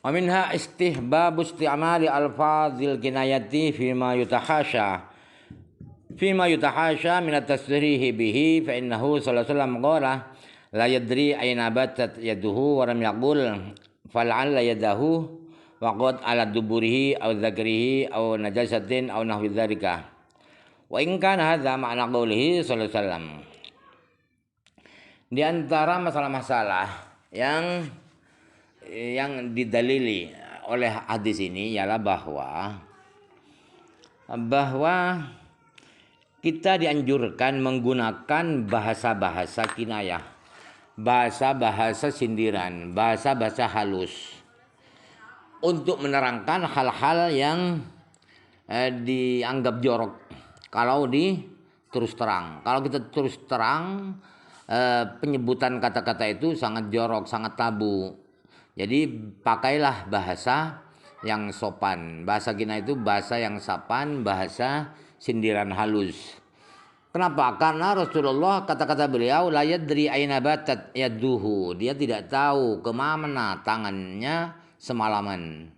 Wa minha istihbabu isti'mali alfazil kinayati fima yutahasha min at-tasrihi bihi fa innahu sallallahu alaihi wasallam qala la yadri ayna batat yaduhu wa lam yaqul fal'alla yadahu wa qad ala duburihi aw dzakrihi aw najasatin aw nahwi dzalika. Wa in kana hadza ma'na qoulihi sallallahu alaihi wasallam. Di antara masalah-masalah yang didalili oleh hadis ini ialah bahwa kita dianjurkan menggunakan bahasa-bahasa kinayah, bahasa-bahasa sindiran, bahasa-bahasa halus untuk menerangkan hal-hal yang dianggap jorok. Kalau terus terang, kalau kita terus terang, penyebutan kata-kata itu sangat jorok, sangat tabu. Jadi pakailah bahasa yang sopan. Bahasa kinayah itu bahasa yang sopan, bahasa sindiran halus. Kenapa? Karena Rasulullah, kata-kata beliau, la yadri aina batat yaduhu. Dia tidak tahu kemana tangannya semalaman.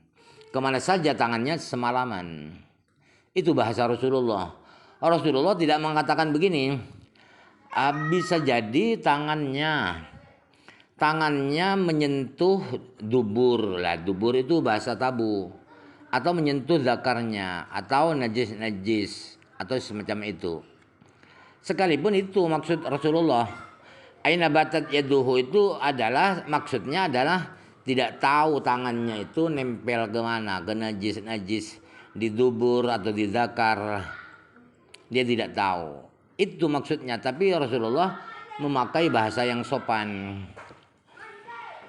Kemana saja tangannya semalaman. Itu bahasa Rasulullah. Rasulullah tidak mengatakan begini. Bisa jadi tangannya menyentuh dubur lah. Dubur itu bahasa tabu. Atau menyentuh zakarnya. Atau najis atau semacam itu. Sekalipun itu maksud Rasulullah. Aina batat yaduhu itu maksudnya adalah tidak tahu tangannya itu nempel kemana. Ke najis di dubur atau di zakar. Dia tidak tahu. Itu maksudnya. Tapi Rasulullah memakai bahasa yang sopan.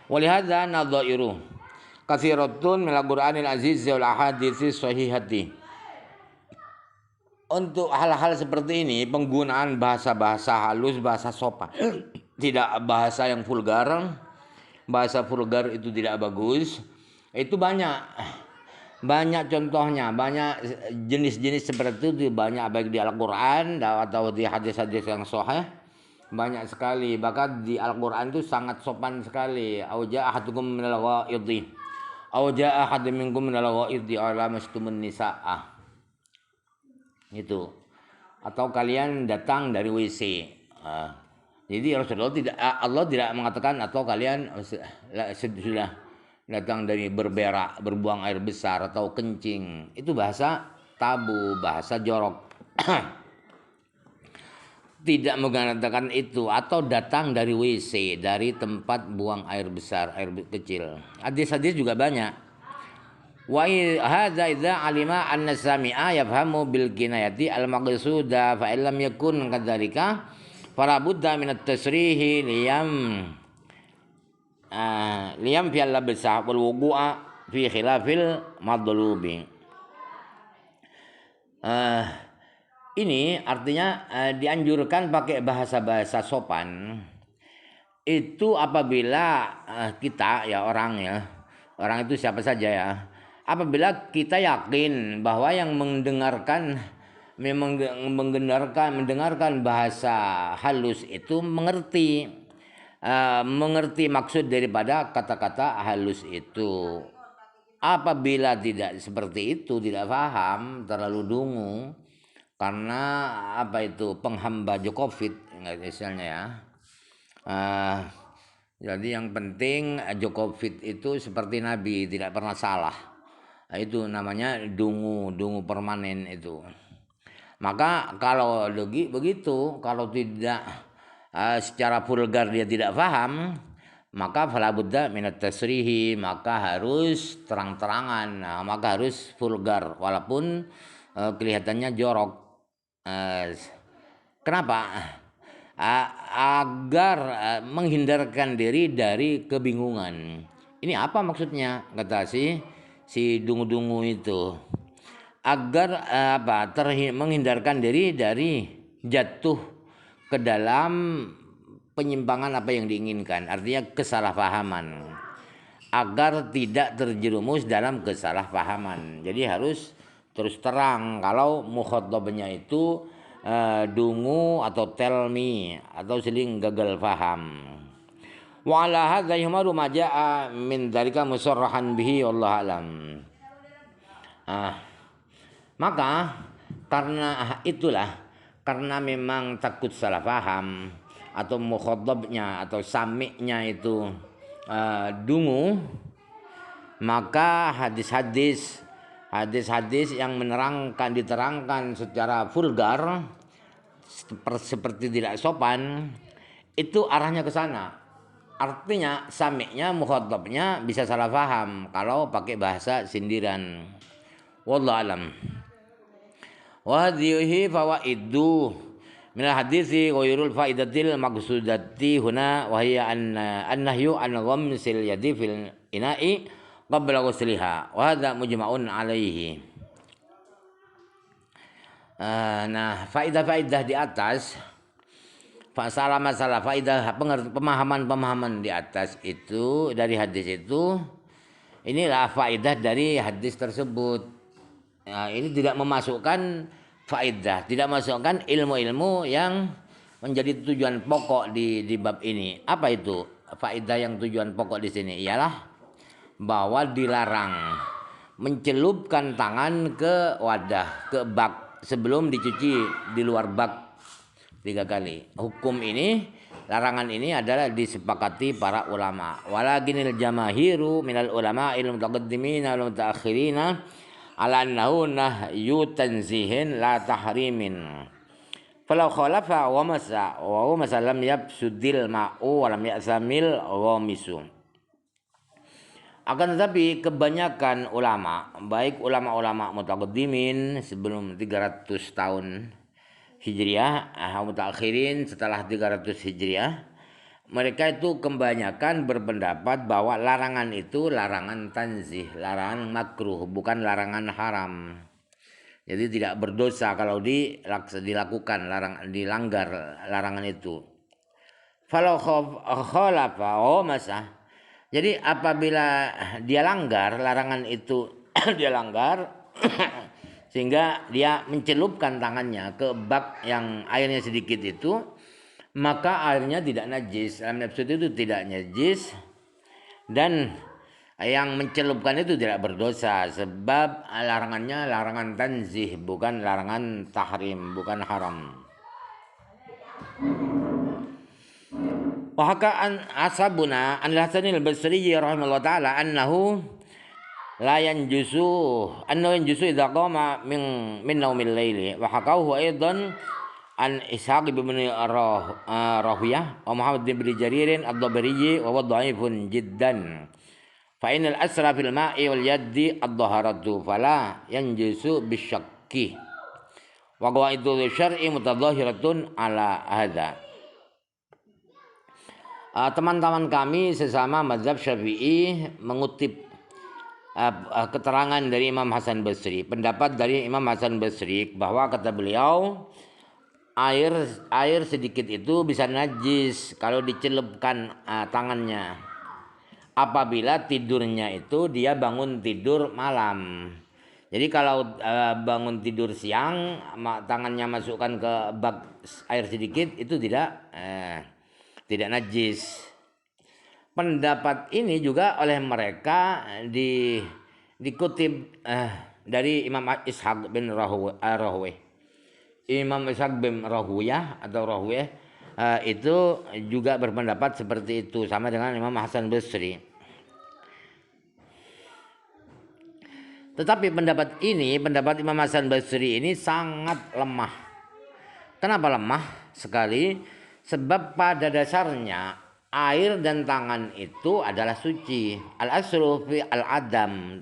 Walihadza nadhairu katsiratun minal Qur'anil aziz wal ahaditsi sahihati. Untuk hal-hal seperti ini, penggunaan bahasa-bahasa halus, bahasa sopan, tidak bahasa yang vulgar. Bahasa vulgar itu tidak bagus. Itu banyak contohnya, banyak jenis-jenis seperti itu, banyak baik di Al-Qur'an atau di hadis-hadis yang sahih. Banyak sekali, bahkan di Al-Qur'an itu sangat sopan sekali. Au jaa ahadukum minal ghaidhi. Au jaa ahadun minkum minal ghaidhi ala mastumun nisaa. Itu. Atau kalian datang dari WC. Jadi Allah tidak mengatakan atau kalian sudah datang dari berbuang air besar atau kencing. Itu bahasa tabu, bahasa jorok. Tidak mengatakan itu, atau datang dari WC, dari tempat buang air besar, air kecil. Hadis-hadis juga banyak. Wa hadza idza alima anna sami'a yafhamu bil kinayati al maqsuda fa illam yakun kadzalika fala budda min at-tasrih liyam fi al-labsa wal wuqu'a fi khilafil madlubi. Ini artinya dianjurkan pakai bahasa-bahasa sopan itu apabila kita orang itu siapa saja ya, apabila kita yakin bahwa yang mendengarkan bahasa halus itu mengerti maksud daripada kata-kata halus itu. Apabila tidak seperti itu, tidak paham, terlalu dungu, karena penghamba Jokovic misalnya ya. Jadi yang penting Jokovic itu seperti Nabi, tidak pernah salah. Itu namanya dungu permanen itu. Maka kalau begitu, kalau tidak secara vulgar dia tidak paham, maka fala budda minat tasrihi, maka harus terang-terangan, maka harus vulgar walaupun kelihatannya jorok. Kenapa? Agar menghindarkan diri dari kebingungan. Ini apa maksudnya? Kata si dungu-dungu itu. Agar menghindarkan diri dari jatuh ke dalam penyimpangan apa yang diinginkan. Artinya kesalahpahaman. Agar tidak terjerumus dalam kesalahpahaman. Jadi harus terus terang. Kalau mukhatabnya itu dungu atau tell me atau seling gagal paham. Wa ala hadza yuhmalu ma jaa min dzalika musarrahan bihi wallahu alam. Maka karena itulah, karena memang takut salah paham atau mukhatabnya atau sami'nya itu dungu, maka hadis-hadis yang diterangkan secara vulgar seperti tidak sopan itu arahnya ke sana. Artinya sami'nya, mukhatabnya bisa salah paham kalau pakai bahasa sindiran. Wallahu alam. Wa hadhihi fawaidu min al-hadisi ghairul faidatil maqsudati huna wa hiya an-nahyu an ghamsil yadi fil ina'i qabla ghusliha wa hadha mujma'un alaihi. Nah, faidah-faidah di atas, masalah faidah pemahaman di atas itu dari hadis itu, inilah faidah dari hadis tersebut. Nah, ini tidak memasukkan faidah, tidak masukkan ilmu-ilmu yang menjadi tujuan pokok di bab ini. Apa itu faidah yang tujuan pokok di sini? Ialah bahwa dilarang mencelupkan tangan ke wadah, ke bak sebelum dicuci di luar bak 3 kali. Hukum ini, larangan ini adalah disepakati para ulama. Walakinil jamahiru minal ulama ilmu mutaqaddimina wal mutaakhirina ala annahu nahyu tanzihin la tahrimin. Falau khalafa wa masa lam yabsudil ma'u wa lam ya'samil ghamisu. Akan tetapi kebanyakan ulama, baik ulama-ulama mutaqaddimin sebelum 300 tahun Hijriah, mutakhirin setelah 300 Hijriah, mereka itu kebanyakan berpendapat bahwa larangan itu larangan tanzih, larangan makruh, bukan larangan haram. Jadi tidak berdosa kalau dilakukan, dilanggar larangan itu. Falau khalafa masah. Jadi apabila dia langgar larangan itu dia langgar sehingga dia mencelupkan tangannya ke bak yang airnya sedikit itu, maka airnya tidak najis. Dalam nafsud itu tidak najis, dan yang mencelupkan itu tidak berdosa sebab larangannya larangan tanzih, bukan larangan tahrim, bukan haram. Wa haka ashabuna an Hasanil Basri rahimahullah taala annahu yanjusu idza qama min naumil laili wa hakahu aidan an Ishaq bin Rahuyah wa Muhammad bin Jaririn ad-Dabari wa dhaifun jiddan fa inal asra fil ma'i wal yaddi ad-dhaharatu fala yanjusu bisyakki wa qawaidul syar'i mutadhahiratun ala hadza. Teman-teman kami sesama mazhab Syafi'i mengutip keterangan dari Imam Hasan Basri, pendapat dari Imam Hasan Basri bahwa kata beliau air sedikit itu bisa najis kalau dicelupkan tangannya apabila tidurnya itu dia bangun tidur malam. Jadi kalau bangun tidur siang tangannya masukkan ke bak air sedikit itu tidak najis. Pendapat ini juga oleh mereka dikutip dari Imam Ishaq bin Rahuyah. Imam Ishaq bin Rahuyah atau Rahuyah itu juga berpendapat seperti itu, sama dengan Imam Hasan Basri. Tetapi pendapat Imam Hasan Basri ini sangat lemah. Kenapa lemah sekali? Sebab pada dasarnya air dan tangan itu adalah suci. Al-aslu fi al-adam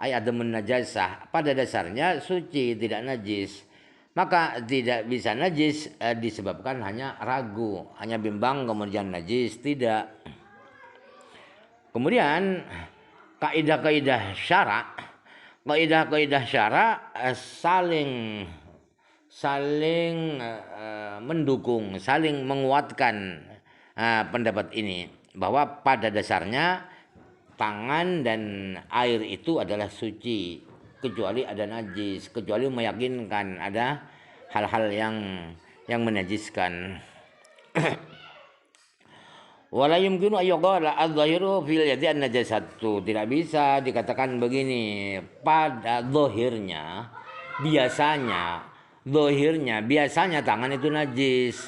ay adamun najasah. Pada dasarnya suci, tidak najis. Maka tidak bisa najis disebabkan hanya ragu, hanya bimbang kemudian najis, tidak. Kemudian kaidah-kaidah syara saling mendukung, saling menguatkan pendapat ini, bahwa pada dasarnya tangan dan air itu adalah suci kecuali ada najis, kecuali meyakinkan ada hal-hal yang menajiskan. Wala yumkinu ayyaqala adh-dhahiru fil yadi an-najasatu. Tidak bisa dikatakan begini, pada biasanya tangan itu najis.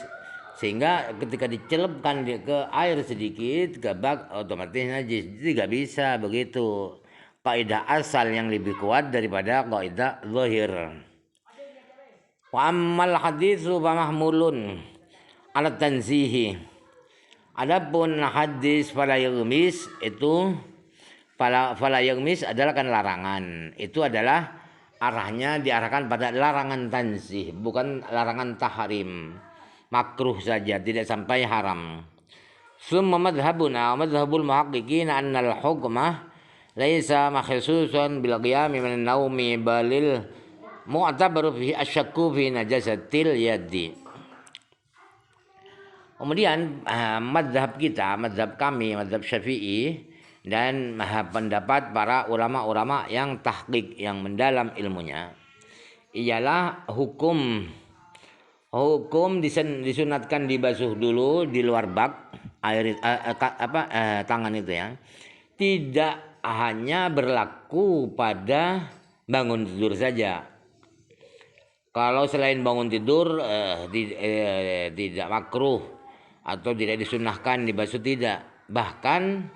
Sehingga ketika dicelupkan ke air sedikit, ke bak otomatis najis. Jadi tidak bisa begitu. Kaidah asal yang lebih kuat daripada kaidah zahir. Wa ammal haditsu fa mahmulun ala tanzihi. Adapun hadis fala yaghmis itu fala yaghmis adalah kan larangan. Itu adalah arahnya diarahkan pada larangan tanzih, bukan larangan tahrim. Makruh saja, tidak sampai haram. Summa madhhabuna madhhabul muhaqqiqin anna al-hukmah laisa makhsusan bil qiyami min an-naumi balil mu'tabaru fihi asyakku fi najasatil yadi. Kemudian madhab kami, madhab Syafi'i dan pendapat para ulama-ulama yang tahqiq, yang mendalam ilmunya, ialah hukum disunatkan dibasuh dulu di luar bak air tangan itu ya. Tidak hanya berlaku pada bangun tidur saja. Kalau selain bangun tidur tidak makruh atau tidak disunahkan dibasuh, tidak. Bahkan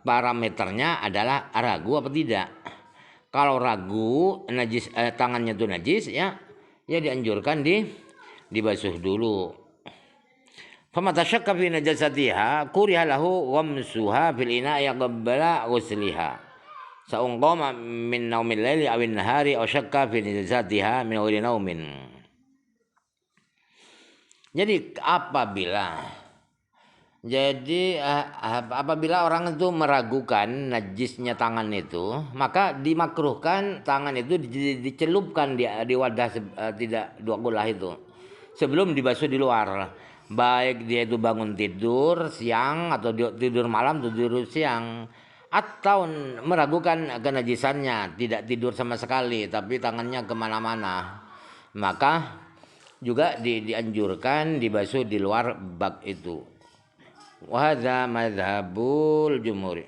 parameternya adalah ragu apa tidak. Kalau ragu najis, tangannya itu najis ya dianjurkan dibasuh dulu. Fama tasyakka fi najasatiha kuriha lahu ghamsuha fil ina'i qabla ghusliha. Sa'unqama min naumil laili awin nahari aw syakka fi najasatiha min ghairi naumin. Jadi apabila orang itu meragukan najisnya tangan itu, maka dimakruhkan tangan itu dicelupkan di wadah tidak dua kulah itu sebelum dibasuh di luar. Baik dia itu bangun tidur siang atau tidur malam atau tidur siang, atau meragukan kenajisannya, tidak tidur sama sekali tapi tangannya kemana-mana, maka juga dianjurkan dibasuh di luar bak itu. Wa hadza madhhabul jumhur.